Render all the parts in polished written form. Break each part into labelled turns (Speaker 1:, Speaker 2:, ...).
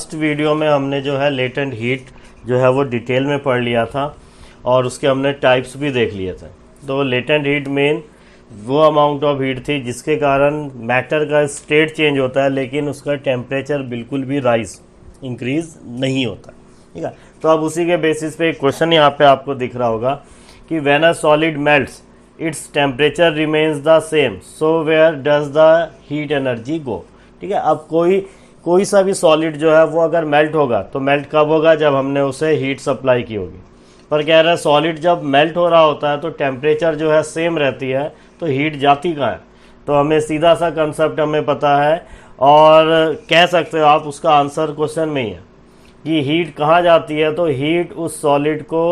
Speaker 1: Last video में हमने जो है लेटेंट हीट जो है वो डिटेल में पढ़ लिया था और उसके हमने टाइप्स भी देख लिए थे। तो लेटेंट हीट मेन वो अमाउंट ऑफ हीट थी जिसके कारण मैटर का स्टेट चेंज होता है लेकिन उसका टेम्परेचर बिल्कुल भी राइज इंक्रीज नहीं होता। ठीक है, तो अब उसी के बेसिस पे एक क्वेश्चन यहाँ पे आपको दिख रहा होगा कि when a solid melts its temperature remains the same so where does the heat energy go. ठीक है, अब कोई सा भी सॉलिड जो है वो अगर मेल्ट होगा तो मेल्ट कब होगा, जब हमने उसे हीट सप्लाई की होगी। पर कह रहा है सॉलिड जब मेल्ट हो रहा होता है तो टेम्परेचर जो है सेम रहती है तो हीट जाती कहाँ है। तो हमें सीधा सा कंसेप्ट हमें पता है और कह सकते हो आप उसका आंसर क्वेश्चन में ही है कि हीट कहाँ जाती है। तो हीट उस सॉलिड को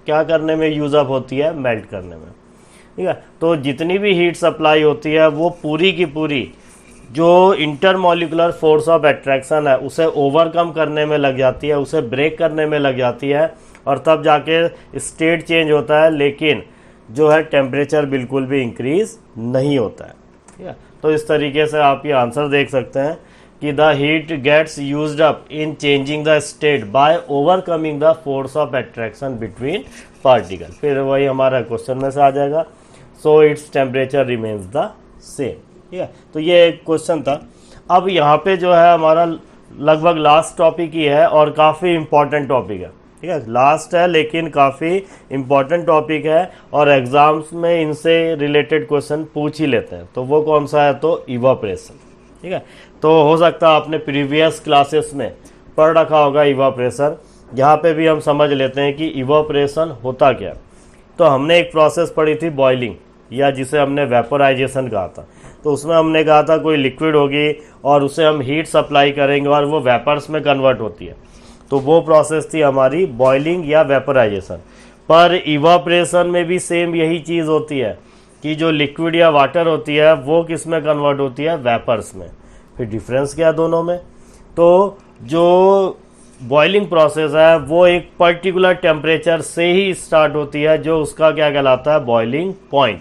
Speaker 1: क्या करने में यूज अप होती है, मेल्ट करने में। ठीक है, तो जितनी भी हीट सप्लाई होती है वो पूरी की पूरी जो इंटरमॉलिकुलर फोर्स ऑफ अट्रैक्शन है उसे ओवरकम करने में लग जाती है, उसे ब्रेक करने में लग जाती है और तब जाके स्टेट चेंज होता है, लेकिन जो है टेम्परेचर बिल्कुल भी इंक्रीज नहीं होता है। ठीक है, तो इस तरीके से आप ये आंसर देख सकते हैं कि the heat gets used up in changing the state by overcoming the force of attraction between particle. फिर वही हमारा क्वेश्चन में से आ जाएगा, so it's temperature remains the same. ठीक है, तो ये एक क्वेश्चन था। अब यहाँ पे जो है हमारा लगभग लास्ट टॉपिक ही है और काफ़ी इम्पॉर्टेंट टॉपिक है। ठीक है, लास्ट है लेकिन काफ़ी इम्पॉर्टेंट टॉपिक है और एग्जाम्स में इनसे रिलेटेड क्वेश्चन पूछ ही लेते हैं। तो वो कौन सा है, तो इवापोरेशन। ठीक है, तो हो सकता है आपने प्रीवियस क्लासेस में पढ़ रखा होगा इवापोरेशन। यहाँ पे भी हम समझ लेते हैं कि इवापोरेशन होता क्या। तो हमने एक प्रोसेस पढ़ी थी बॉइलिंग, या जिसे हमने वेपोराइजेशन कहा था। तो उसमें हमने कहा था कोई लिक्विड होगी और उसे हम हीट सप्लाई करेंगे और वो वेपर्स में कन्वर्ट होती है। तो वो प्रोसेस थी हमारी बॉइलिंग या वेपोराइजेशन। पर इवापोरेशन में भी सेम यही चीज़ होती है कि जो लिक्विड या वाटर होती है वो किस में कन्वर्ट होती है, वेपर्स में। फिर डिफरेंस क्या है दोनों में, तो जो बॉइलिंग प्रोसेस है वो एक पर्टिकुलर टेम्परेचर से ही स्टार्ट होती है जो उसका क्या कहलाता है, बॉइलिंग पॉइंट।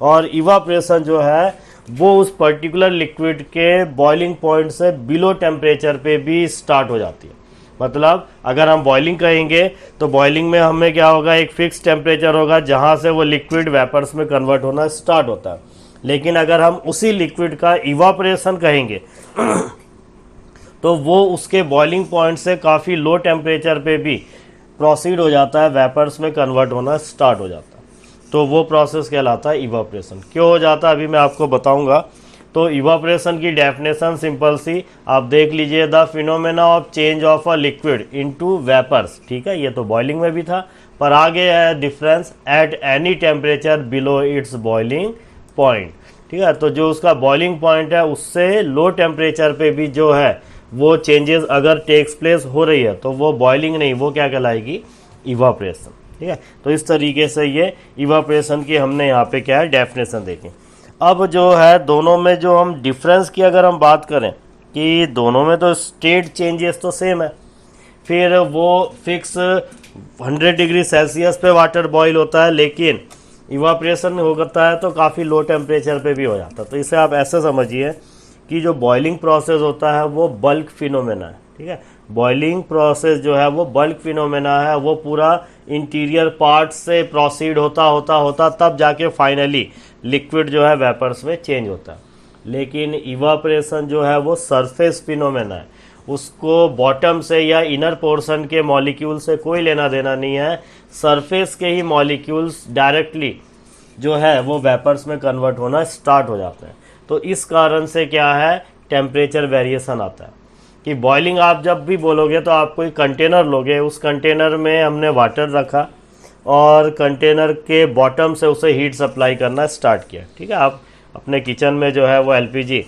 Speaker 1: और इवापोरेशन जो है वो उस पर्टिकुलर लिक्विड के बॉइलिंग पॉइंट से बिलो टेम्परेचर पे भी स्टार्ट हो जाती है। मतलब अगर हम बॉइलिंग कहेंगे तो बॉइलिंग में हमें क्या होगा, एक फिक्स टेम्परेचर होगा जहां से वो लिक्विड वेपर्स में कन्वर्ट होना स्टार्ट होता है। लेकिन अगर हम उसी लिक्विड का इवापोरेशन कहेंगे तो वो उसके बॉइलिंग पॉइंट से काफ़ी लो टेम्परेचर पे भी प्रोसीड हो जाता है, वेपर्स में कन्वर्ट होना स्टार्ट हो जाता है। तो वो प्रोसेस कहलाता है इवापोरेशन। क्यों हो जाता है अभी मैं आपको बताऊंगा। तो इवापोरेशन की डेफिनेशन सिंपल सी आप देख लीजिए, the phenomena of change of a liquid into vapours. ठीक है, ये तो बॉइलिंग में भी था, पर आगे है difference at any temperature below it's boiling point. ठीक है, तो जो उसका बॉइलिंग पॉइंट है उससे लो टेम्परेचर पे भी जो है वो चेंजेस अगर टेक्स प्लेस हो रही है तो वो बॉइलिंग नहीं, वो क्या कहलाएगी, इवापोरेशन। ठीक है, तो इस तरीके से ये इवापोरेशन की हमने यहाँ पे क्या है डेफिनेशन देखी। अब जो है दोनों में जो हम डिफरेंस की अगर हम बात करें कि दोनों में तो स्टेट चेंजेस तो सेम है। फिर वो फिक्स 100 डिग्री सेल्सियस पे वाटर बॉईल होता है, लेकिन इवापोरेशन होता है तो काफ़ी लो टेम्परेचर पे भी हो जाता है। तो इसे आप ऐसे समझिए कि जो बॉइलिंग प्रोसेस होता है वो बल्क फिनोमेना है। ठीक है, बॉइलिंग प्रोसेस जो है वो बल्क फिनोमेना है, वो पूरा इंटीरियर पार्ट से प्रोसीड होता तब जाके फाइनली लिक्विड जो है वेपर्स में चेंज होता है। लेकिन इवापोरेशन जो है वो सरफेस फिनोमेना है, उसको बॉटम से या इनर पोर्शन के मॉलिक्यूल से कोई लेना देना नहीं है। सरफेस के ही मॉलिक्यूल्स डायरेक्टली जो है वो वेपर्स में कन्वर्ट होना स्टार्ट हो जाते हैं। तो इस कारण से क्या है, टेम्परेचर वेरिएशन आता है कि बॉइलिंग आप जब भी बोलोगे तो आप कोई कंटेनर लोगे, उस कंटेनर में हमने वाटर रखा और कंटेनर के बॉटम से उसे हीट सप्लाई करना स्टार्ट किया। ठीक है, आप अपने किचन में जो है वो एलपीजी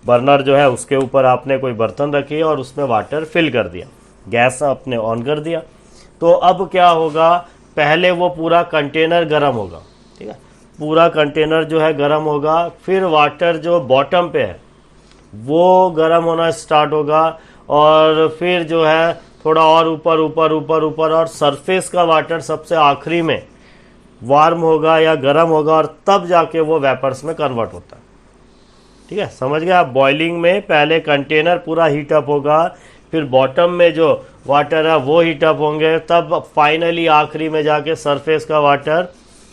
Speaker 1: बर्नर जो है उसके ऊपर आपने कोई बर्तन रखी और उसमें वाटर फिल कर दिया, गैस आपने ऑन कर दिया। तो अब क्या होगा, पहले वो पूरा कंटेनर गर्म होगा। ठीक है, पूरा कंटेनर जो है गर्म होगा, फिर वाटर जो बॉटम पे है वो गर्म होना स्टार्ट होगा और फिर जो है थोड़ा और ऊपर ऊपर ऊपर ऊपर और सरफेस का वाटर सबसे आखिरी में वार्म होगा या गर्म होगा और तब जाके वो वेपर्स में कन्वर्ट होता है। ठीक है, समझ गए आप। बॉइलिंग में पहले कंटेनर पूरा हीट अप होगा, फिर बॉटम में जो वाटर है वो हीट अप होंगे, तब फाइनली आखिरी में जाके सरफेस का वाटर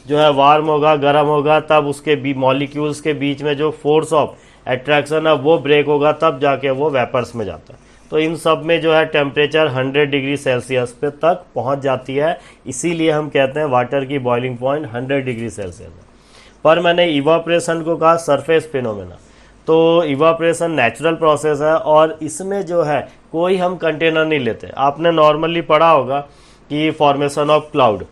Speaker 1: जो है वार्म होगा, गर्म होगा, तब उसके मॉलिक्यूल्स के बीच में जो फोर्स ऑफ अट्रैक्शन है वो ब्रेक होगा, तब जाके वो वेपर्स में जाता है। तो इन सब में जो है टेम्परेचर 100 डिग्री सेल्सियस पे तक पहुंच जाती है, इसीलिए हम कहते हैं वाटर की बॉइलिंग पॉइंट 100 डिग्री सेल्सियस है। पर मैंने इवापोरेशन को कहा सरफेस फिनोमेना, तो इवापोरेशन नेचुरल प्रोसेस है और इसमें जो है कोई हम कंटेनर नहीं लेते। आपने नॉर्मली पढ़ा होगा कि फॉर्मेशन ऑफ क्लाउड,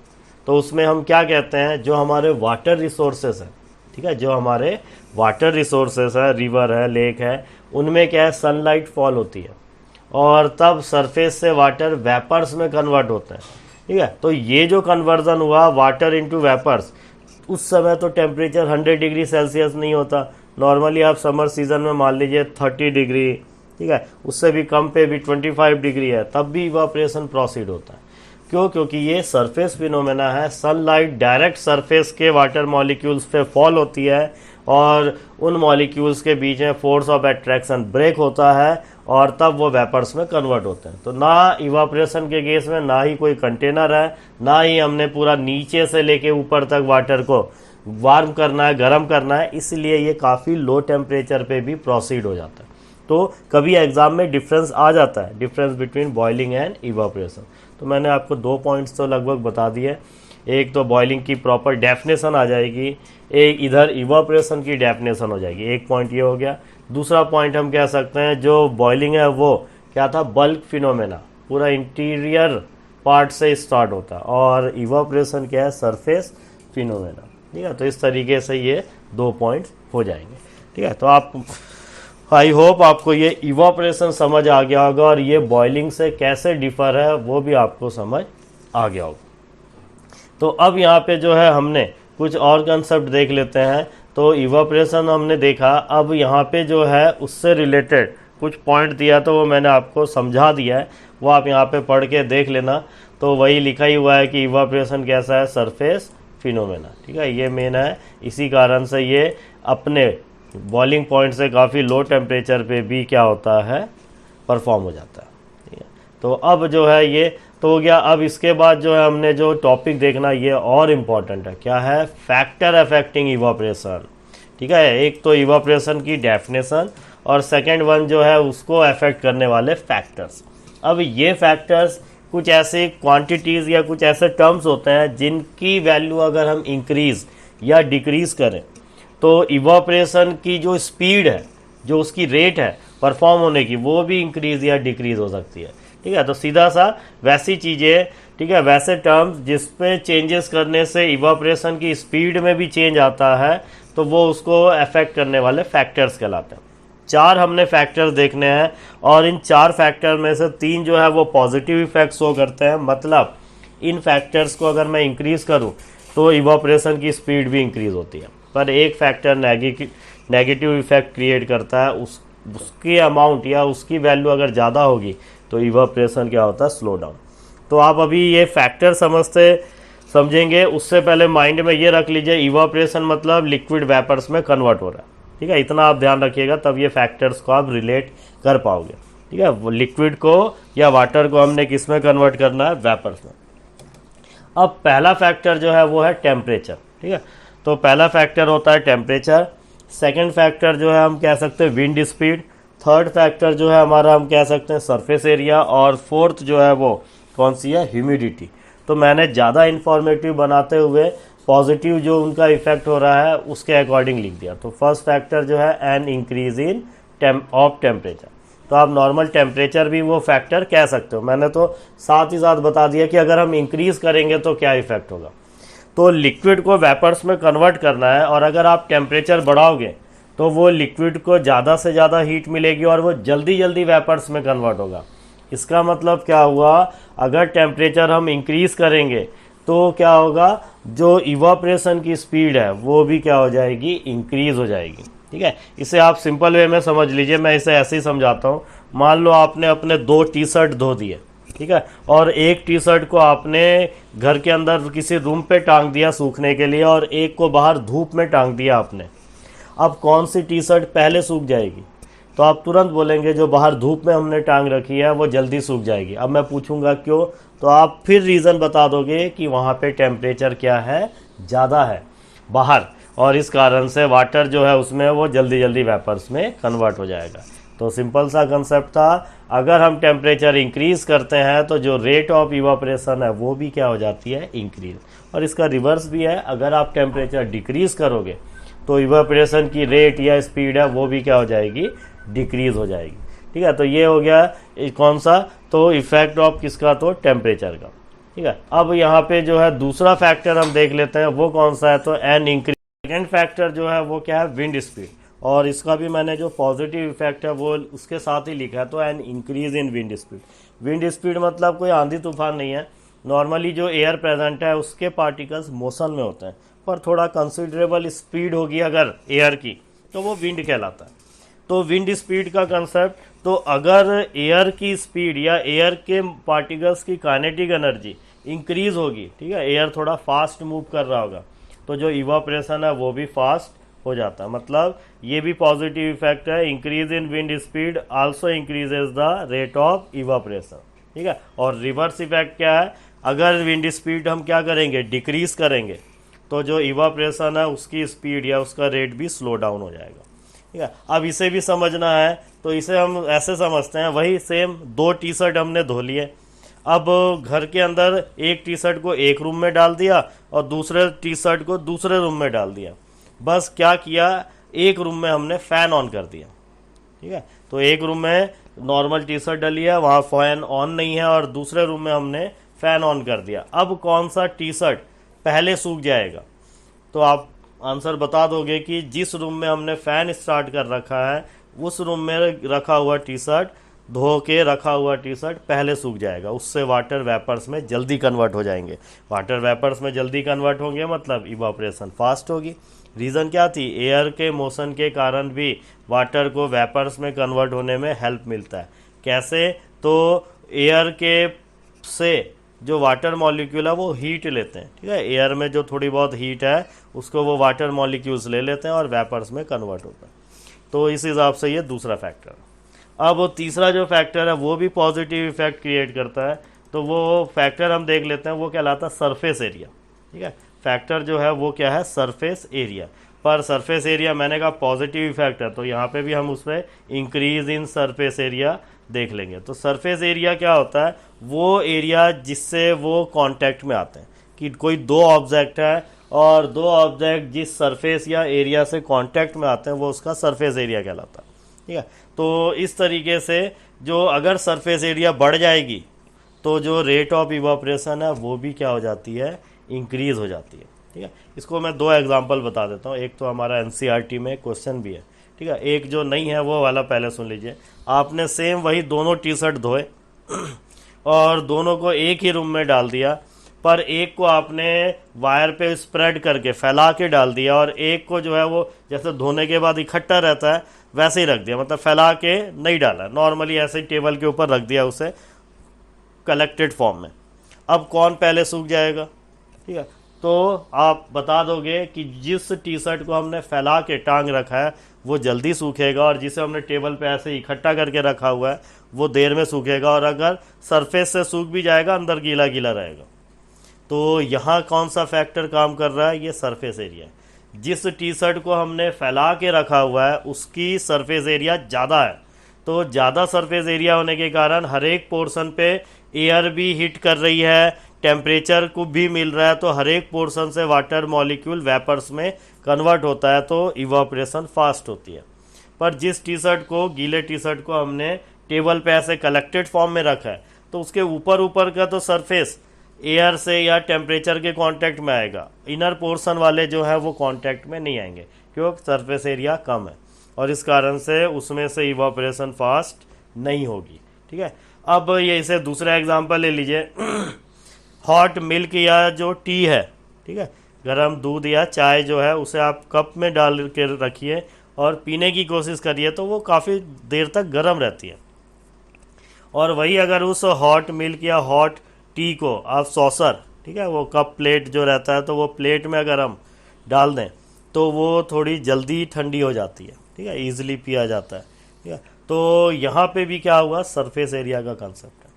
Speaker 1: तो उसमें हम क्या कहते हैं, जो हमारे वाटर रिसोर्सेस हैं, ठीक है, जो हमारे वाटर रिसोर्सेस है, रिवर है, लेक है, उनमें क्या है, सनलाइट फॉल होती है और तब सरफेस से वाटर वेपर्स में कन्वर्ट होता है, ठीक है। तो ये जो कन्वर्जन हुआ वाटर इनटू वेपर्स, उस समय तो टेम्परेचर 100 डिग्री सेल्सियस नहीं होता। नॉर्मली आप समर सीजन में मान लीजिए 30 डिग्री, ठीक है, उससे भी कम पे भी 25 डिग्री है, तब भी इवापोरेशन प्रोसीड होता है। क्यों? क्योंकि ये सरफेस फिनोमेना है, सनलाइट डायरेक्ट सरफेस के वाटर मॉलिक्यूल्स पे फॉल होती है और उन मॉलिक्यूल्स के बीच में फोर्स ऑफ अट्रैक्शन ब्रेक होता है और तब वो वेपर्स में कन्वर्ट होते हैं। तो ना इवापोरेशन के केस में ना ही कोई कंटेनर है, ना ही हमने पूरा नीचे से लेके ऊपर तक वाटर को वार्म करना है, गर्म करना है, इसलिए ये काफ़ी लो टेम्परेचर पे भी प्रोसीड हो जाता है। तो कभी एग्जाम में डिफरेंस आ जाता है, difference between boiling and evaporation. तो मैंने आपको 2 पॉइंट्स तो लगभग बता दिए। एक तो बॉइलिंग की प्रॉपर डेफिनेशन आ जाएगी, एक इधर इवापोरेशन की डेफिनेशन हो जाएगी। एक पॉइंट ये हो गया। दूसरा पॉइंट हम कह सकते हैं जो बॉइलिंग है वो क्या था, बल्क फिनोमेना, पूरा इंटीरियर पार्ट से स्टार्ट होता है, और इवापोरेशन क्या है, सरफेस फिनोमेना, ठीक है। तो इस तरीके से ये 2 पॉइंट्स हो जाएंगे, ठीक है। तो आप, आई होप आपको ये इवापोरेशन समझ आ गया होगा और ये बॉइलिंग से कैसे डिफर है वो भी आपको समझ आ गया होगा। तो अब यहाँ पे जो है हमने कुछ और कंसेप्ट देख लेते हैं। तो इवापोरेशन हमने देखा, अब यहाँ पे जो है उससे रिलेटेड कुछ पॉइंट दिया तो वो मैंने आपको समझा दिया है, वो आप यहाँ पे पढ़ के देख लेना। तो वही लिखा ही हुआ है कि इवापोरेशन कैसा है, सरफेस फिनोमेना, ठीक है, ये मेन है। इसी कारण से ये अपने बॉइलिंग पॉइंट से काफ़ी लो टेम्परेचर पे भी क्या होता है, परफॉर्म हो जाता है, ठीक है। तो अब जो है ये तो हो गया। अब इसके बाद जो है हमने जो टॉपिक देखना ये और इम्पॉर्टेंट है, क्या है, फैक्टर अफेक्टिंग इवापोरेशन, ठीक है। एक तो इवापोरेशन की डेफिनेशन और सेकंड वन जो है उसको अफेक्ट करने वाले फैक्टर्स। अब ये फैक्टर्स कुछ ऐसे क्वांटिटीज़ या कुछ ऐसे टर्म्स होते हैं जिनकी वैल्यू अगर हम इंक्रीज़ या डिक्रीज़ करें तो इवापोरेशन की जो स्पीड है, जो उसकी रेट है परफॉर्म होने की, वो भी इंक्रीज़ या डिक्रीज़ हो सकती है, ठीक है। तो सीधा सा वैसी चीज़ें, ठीक है, वैसे टर्म्स जिस पे चेंजेस करने से इवापोरेशन की स्पीड में भी चेंज आता है, तो वो उसको अफेक्ट करने वाले फैक्टर्स कहलाते हैं। 4 हमने फैक्टर्स देखने हैं और इन 4 फैक्टर में से 3 जो है वो पॉजिटिव इफेक्ट शो करते हैं। मतलब इन फैक्टर्स को अगर मैं इंक्रीज़ करूँ तो इवापोरेशन की स्पीड भी इंक्रीज़ होती है, पर एक फैक्टर नेगेटिव इफेक्ट क्रिएट करता है, उसकी अमाउंट या उसकी वैल्यू अगर ज़्यादा होगी तो इवापोरेशन क्या होता है, स्लो डाउन। तो आप अभी ये फैक्टर समझेंगे उससे पहले माइंड में ये रख लीजिए, इवापोरेशन मतलब लिक्विड वेपर्स में कन्वर्ट हो रहा है, ठीक है। इतना आप ध्यान रखिएगा, तब ये फैक्टर्स को आप रिलेट कर पाओगे, ठीक है। वो लिक्विड को या वाटर को हमने किस में कन्वर्ट करना है, वेपर्स में। अब पहला फैक्टर जो है वो है टेम्परेचर, ठीक है। तो पहला फैक्टर होता है टेम्परेचर, सेकंड फैक्टर जो है हम कह सकते हैं विंड स्पीड, थर्ड फैक्टर जो है हमारा हम कह सकते हैं सरफेस एरिया, और फोर्थ जो है वो कौन सी है, ह्यूमिडिटी। तो मैंने ज़्यादा इन्फॉर्मेटिव बनाते हुए पॉजिटिव जो उनका इफेक्ट हो रहा है उसके अकॉर्डिंग लिख दिया। तो फर्स्ट फैक्टर जो है an increase in of temperature, तो आप नॉर्मल टेम्परेचर भी वो फैक्टर कह सकते हो। मैंने तो साथ ही साथ बता दिया कि अगर हम इंक्रीज करेंगे तो क्या इफेक्ट होगा। तो लिक्विड को वेपर्स में कन्वर्ट करना है और अगर आप टेम्परेचर बढ़ाओगे तो वो लिक्विड को ज़्यादा से ज़्यादा हीट मिलेगी और वो जल्दी जल्दी वेपर्स में कन्वर्ट होगा। इसका मतलब क्या हुआ, अगर टेम्परेचर हम इंक्रीज करेंगे तो क्या होगा, जो इवापोरेशन की स्पीड है वो भी क्या हो जाएगी, इंक्रीज हो जाएगी, ठीक है। इसे आप सिंपल वे में समझ लीजिए, मैं इसे ऐसे ही समझाता हूँ। मान लो आपने अपने 2 टी शर्ट धो दिए, ठीक है, और एक टी शर्ट को आपने घर के अंदर किसी रूम पे टांग दिया सूखने के लिए और एक को बाहर धूप में टांग दिया आपने। अब कौन सी टी शर्ट पहले सूख जाएगी, तो आप तुरंत बोलेंगे जो बाहर धूप में हमने टांग रखी है वो जल्दी सूख जाएगी। अब मैं पूछूंगा क्यों, तो आप फिर रीज़न बता दोगे कि वहाँ पे टेम्परेचर क्या है, ज़्यादा है बाहर, और इस कारण से वाटर जो है उसमें वो जल्दी जल्दी वेपर्स में कन्वर्ट हो जाएगा। तो सिंपल सा कंसेप्ट था, अगर हम टेम्परेचर इंक्रीज करते हैं तो जो रेट ऑफ इवापोरेशन है वो भी क्या हो जाती है, इंक्रीज। और इसका रिवर्स भी है, अगर आप टेम्परेचर डिक्रीज करोगे तो इवापोरेशन की रेट या स्पीड है वो भी क्या हो जाएगी, डिक्रीज हो जाएगी। ठीक है, तो ये हो गया कौन सा, तो इफेक्ट ऑफ किसका, तो टेम्परेचर का। ठीक है, अब यहाँ पे जो है दूसरा फैक्टर हम देख लेते हैं, वो कौन सा है, तो एन इंक्रीज। सेकेंड फैक्टर जो है वो क्या है, विंड स्पीड, और इसका भी मैंने जो पॉजिटिव इफेक्ट है वो उसके साथ ही लिखा है, तो an increase in wind speed. Wind speed मतलब कोई आंधी तूफान नहीं है, नॉर्मली जो एयर प्रेजेंट है उसके पार्टिकल्स मोशन में होते हैं, पर थोड़ा कंसिडरेबल स्पीड होगी अगर एयर की तो वो विंड कहलाता है। तो विंड स्पीड का कंसेप्ट, तो अगर एयर की स्पीड या एयर के पार्टिकल्स की काइनेटिक एनर्जी इंक्रीज होगी, ठीक है, एयर थोड़ा फास्ट मूव कर रहा होगा, तो जो इवापोरेशन है वो भी फास्ट हो जाता है। मतलब ये भी पॉजिटिव इफेक्ट है, increase in wind speed also increases the rate of evaporation. ठीक है, और रिवर्स इफेक्ट क्या है, अगर विंड स्पीड हम क्या करेंगे, डिक्रीज करेंगे, तो जो इवापोरेशन है उसकी स्पीड या उसका रेट भी स्लो डाउन हो जाएगा। ठीक है, अब इसे भी समझना है, तो इसे हम ऐसे समझते हैं, वही सेम दो टी शर्ट हमने धो लिए, अब घर के अंदर एक टी शर्ट को एक रूम में डाल दिया और दूसरे टी शर्ट को दूसरे रूम में डाल दिया। बस क्या किया, एक रूम में हमने फ़ैन ऑन कर दिया। ठीक है, तो एक रूम में नॉर्मल टी शर्ट डली है, वहाँ फैन ऑन नहीं है, और दूसरे रूम में हमने फ़ैन ऑन कर दिया। अब कौन सा टी शर्ट पहले सूख जाएगा, तो आप आंसर बता दोगे कि जिस रूम में हमने फ़ैन स्टार्ट कर रखा है उस रूम में रखा हुआ टी शर्ट, धो के रखा हुआ टी शर्ट पहले सूख जाएगा, उससे वाटर वेपर्स में जल्दी कन्वर्ट हो जाएंगे। वाटर वेपर्स में जल्दी कन्वर्ट होंगे मतलब इवापोरेशन फास्ट होगी। रीज़न क्या थी, एयर के मोशन के कारण भी वाटर को वेपर्स में कन्वर्ट होने में हेल्प मिलता है। कैसे, तो एयर के से जो वाटर मॉलिक्यूल है वो हीट लेते हैं। ठीक है, एयर में जो थोड़ी बहुत हीट है उसको वो वाटर मॉलिक्यूल्स ले लेते हैं और वेपर्स में कन्वर्ट होता है। तो इस हिसाब से ये दूसरा फैक्टर। अब तीसरा जो फैक्टर है वो भी पॉजिटिव इफेक्ट क्रिएट करता है, तो वो फैक्टर हम देख लेते हैं, वो कहलाता है सरफेस एरिया। ठीक है, फैक्टर जो है वो क्या है, सरफेस एरिया। पर सरफेस एरिया मैंने कहा पॉजिटिव इफेक्ट है, तो यहाँ पे भी हम उसमें इंक्रीज इन सरफेस एरिया देख लेंगे। तो सरफेस एरिया क्या होता है, वो एरिया जिससे वो कांटेक्ट में आते हैं, कि कोई दो ऑब्जेक्ट है और दो ऑब्जेक्ट जिस सरफेस या एरिया से कांटेक्ट में आते हैं वो उसका सरफेस एरिया कहलाता है। ठीक है, तो इस तरीके से जो अगर सरफेस एरिया बढ़ जाएगी तो जो रेट ऑफ इवापोरेशन है वो भी क्या हो जाती है, इंक्रीज हो जाती है। ठीक है, इसको मैं दो एग्जांपल बता देता हूँ। एक तो हमारा एनसीईआरटी में क्वेश्चन भी है, ठीक है, एक जो नहीं है वो वाला पहले सुन लीजिए। आपने सेम वही दोनों टी शर्ट धोए और दोनों को एक ही रूम में डाल दिया, पर एक को आपने वायर पे स्प्रेड करके फैला के डाल दिया और एक को जो है वो जैसे धोने के बाद इकट्ठा रहता है वैसे ही रख दिया, मतलब फैला के नहीं डाला, नॉर्मली ऐसे ही टेबल के ऊपर रख दिया उसे कलेक्टेड फॉर्म में। अब कौन पहले सूख जाएगा, ठीक है, तो आप बता दोगे कि जिस टी शर्ट को हमने फैला के टांग रखा है वो जल्दी सूखेगा, और जिसे हमने टेबल पे ऐसे इकट्ठा करके रखा हुआ है वो देर में सूखेगा, और अगर सरफेस से सूख भी जाएगा अंदर गीला गीला रहेगा। तो यहाँ कौन सा फैक्टर काम कर रहा है, ये सरफेस एरिया। जिस टी शर्ट को हमने फैला के रखा हुआ है उसकी सरफेस एरिया ज़्यादा है, तो ज़्यादा सरफेस एरिया होने के कारण हर एक पोर्शन पे एयर भी हिट कर रही है, टेम्परेचर को भी मिल रहा है, तो हर एक पोर्शन से वाटर मॉलिक्यूल वेपर्स में कन्वर्ट होता है, तो इवापोरेशन फास्ट होती है। पर जिस टी शर्ट को, गीले टी शर्ट को हमने टेबल पे ऐसे कलेक्टेड फॉर्म में रखा है, तो उसके ऊपर ऊपर का तो सरफेस एयर से या टेम्परेचर के कांटेक्ट में आएगा, इनर पोर्शन वाले जो है वो कांटेक्ट में नहीं आएंगे, क्योंकि सरफेस एरिया कम है, और इस कारण से उसमें से इवापोरेशन फास्ट नहीं होगी। ठीक है, अब ये इसे दूसरा एग्जांपल ले लीजिए। हॉट मिल्क या जो टी है, ठीक है, गर्म दूध या चाय जो है उसे आप कप में डाल के रखिए और पीने की कोशिश करिए, तो वो काफ़ी देर तक गर्म रहती है। और वही अगर उस हॉट मिल्क या हॉट टी को आप सॉसर, ठीक है, वो कप प्लेट जो रहता है, तो वो प्लेट में अगर हम डाल दें तो वो थोड़ी जल्दी ठंडी हो जाती है। ठीक है, ईजिली पिया जाता है। ठीक है। तो यहाँ पे भी क्या हुआ, सरफेस एरिया का कंसेप्ट है।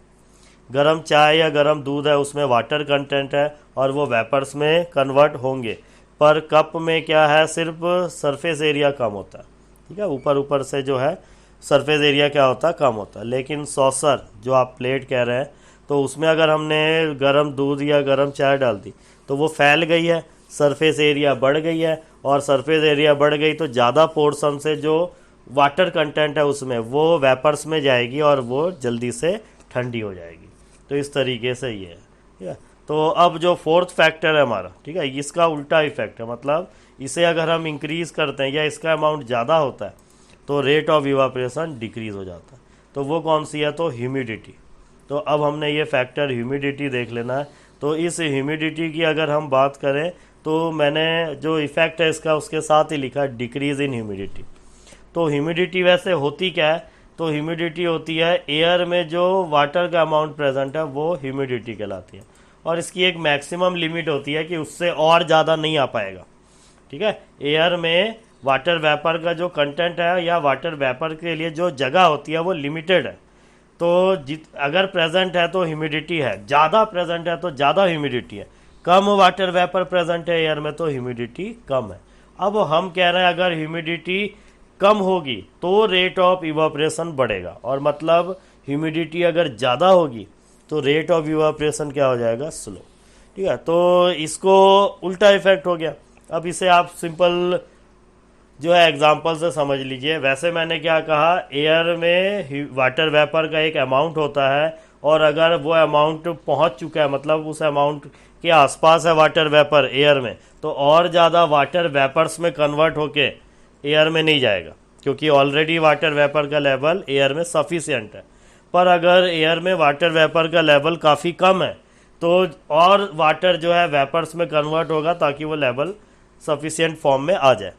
Speaker 1: गरम चाय या गरम दूध है, उसमें वाटर कंटेंट है और वो वेपर्स में कन्वर्ट होंगे, पर कप में क्या है, सिर्फ सरफेस एरिया कम होता है। ठीक है, ऊपर ऊपर से जो है सरफेस एरिया क्या होता है, कम होता है। लेकिन सॉसर जो आप प्लेट कह रहे हैं, तो उसमें अगर हमने गरम दूध या गरम चाय डाल दी तो वो फैल गई है, सरफेस एरिया बढ़ गई है, और सरफेस एरिया बढ़ गई तो ज़्यादा पोर्शन से जो वाटर कंटेंट है उसमें वो वेपर्स में जाएगी और वो जल्दी से ठंडी हो जाएगी। तो इस तरीके से ये है। ठीक है, तो अब जो फोर्थ फैक्टर है हमारा, ठीक है, इसका उल्टा इफेक्ट है। मतलब इसे अगर हम इंक्रीज़ करते हैं या इसका अमाउंट ज़्यादा होता है तो रेट ऑफ इवापोरेशन डिक्रीज़ हो जाता है। तो वो कौन सी है, तो ह्यूमिडिटी। तो अब हमने ये फैक्टर ह्यूमिडिटी देख लेना है। तो इस ह्यूमिडिटी की अगर हम बात करें तो मैंने जो इफ़ेक्ट है इसका उसके साथ ही लिखा है, डिक्रीज़ इन ह्यूमिडिटी। तो ह्यूमिडिटी वैसे होती क्या है, तो ह्यूमिडिटी होती है एयर में जो वाटर का अमाउंट प्रेजेंट है वो ह्यूमिडिटी कहलाती है, और इसकी एक मैक्सिमम लिमिट होती है कि उससे और ज़्यादा नहीं आ पाएगा। ठीक है, एयर में वाटर वेपर का जो कंटेंट है या वाटर वेपर के लिए जो जगह होती है वो लिमिटेड है। तो अगर प्रेजेंट है तो ह्यूमिडिटी है, ज़्यादा प्रेजेंट है तो ज़्यादा ह्यूमिडिटी है, कम वाटर वेपर प्रेजेंट है एयर में तो ह्यूमिडिटी कम है। अब हम कह रहे हैं अगर ह्यूमिडिटी कम होगी तो रेट ऑफ इवापोरेशन बढ़ेगा, और मतलब ह्यूमिडिटी अगर ज़्यादा होगी तो रेट ऑफ इवापोरेशन क्या हो जाएगा, स्लो। ठीक है, तो इसको उल्टा इफेक्ट हो गया। अब इसे आप सिंपल जो है एग्जाम्पल से समझ लीजिए। वैसे मैंने क्या कहा, एयर में वाटर वेपर का एक अमाउंट होता है, और अगर वो अमाउंट पहुंच चुका है, मतलब उस अमाउंट के आसपास है वाटर वेपर एयर में, तो और ज़्यादा वाटर वेपर्स में कन्वर्ट होके एयर में नहीं जाएगा, क्योंकि ऑलरेडी वाटर वेपर का लेवल एयर में सफिशिएंट है। पर अगर एयर में वाटर वेपर का लेवल काफ़ी कम है तो और वाटर जो है वेपर्स में कन्वर्ट होगा ताकि वो लेवल सफिशिएंट फॉर्म में आ जाए।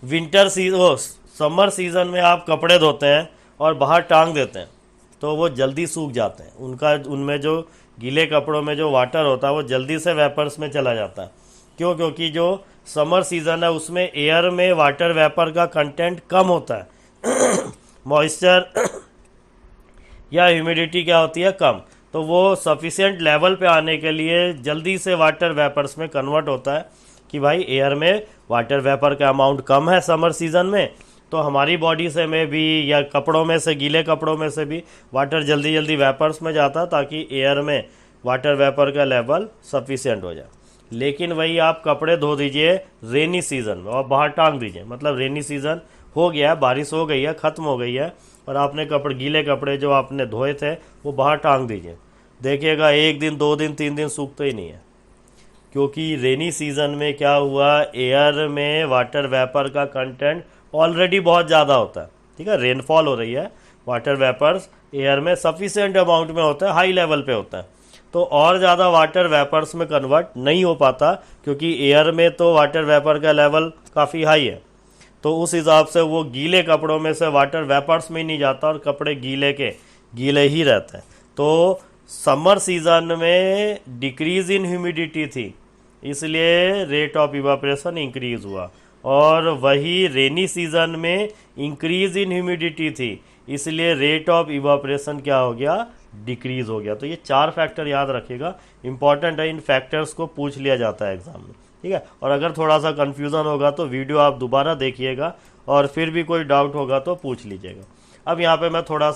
Speaker 1: विंटर समर सीज़न में आप कपड़े धोते हैं और बाहर टांग देते हैं तो वो जल्दी सूख जाते हैं, उनमें जो गीले कपड़ों में जो वाटर होता है वो जल्दी से वेपर्स में चला जाता है। क्यों, क्योंकि जो समर सीज़न है उसमें एयर में वाटर वेपर का कंटेंट कम होता है मॉइस्चर या ह्यूमिडिटी क्या होती है, कम। तो वो सफिशिएंट लेवल पे आने के लिए जल्दी से वाटर वेपर्स में कन्वर्ट होता है कि भाई एयर में वाटर वेपर का अमाउंट कम है समर सीज़न में, तो हमारी बॉडी से में भी या कपड़ों में से, गीले कपड़ों में से भी वाटर जल्दी जल्दी वेपर्स में जाता है ताकि एयर में वाटर वेपर का लेवल सफिशिएंट हो जाए। लेकिन वही आप कपड़े धो दीजिए रेनी सीज़न में और बाहर टांग दीजिए, मतलब रेनी सीज़न हो गया, बारिश हो गई है, ख़त्म हो गई है, और आपने गीले कपड़े जो आपने धोए थे वो बाहर टांग दीजिए, देखिएगा 1 दिन 2 दिन 3 दिन सूखते ही नहीं है। क्योंकि रेनी सीज़न में क्या हुआ, एयर में वाटर वेपर का कंटेंट ऑलरेडी बहुत ज़्यादा होता है। ठीक है, रेनफॉल हो रही है, वाटर वेपर्स एयर में सफिशिएंट अमाउंट में होता है, हाई लेवल पे होता है, तो और ज़्यादा वाटर वेपर्स में कन्वर्ट नहीं हो पाता क्योंकि एयर में तो वाटर वेपर का लेवल काफ़ी हाई है। तो उस हिसाब से वो गीले कपड़ों में से वाटर वेपर्स में ही नहीं जाता और कपड़े गीले ही रहते हैं। तो समर सीज़न में डिक्रीज़ इन ह्यूमिडिटी थी, इसलिए रेट ऑफ इवापोरेशन इंक्रीज़ हुआ, और वही रेनी सीज़न में इंक्रीज़ इन ह्यूमिडिटी थी, इसलिए रेट ऑफ इवापोरेशन क्या हो गया, डिक्रीज़ हो गया। तो ये 4 फैक्टर याद रखिएगा, इंपॉर्टेंट है, इन फैक्टर्स को पूछ लिया जाता है एग्जाम में। ठीक है, और अगर थोड़ा सा कन्फ्यूज़न होगा तो वीडियो आप दोबारा देखिएगा, और फिर भी कोई डाउट होगा तो पूछ लीजिएगा। अब यहाँ पे मैं थोड़ा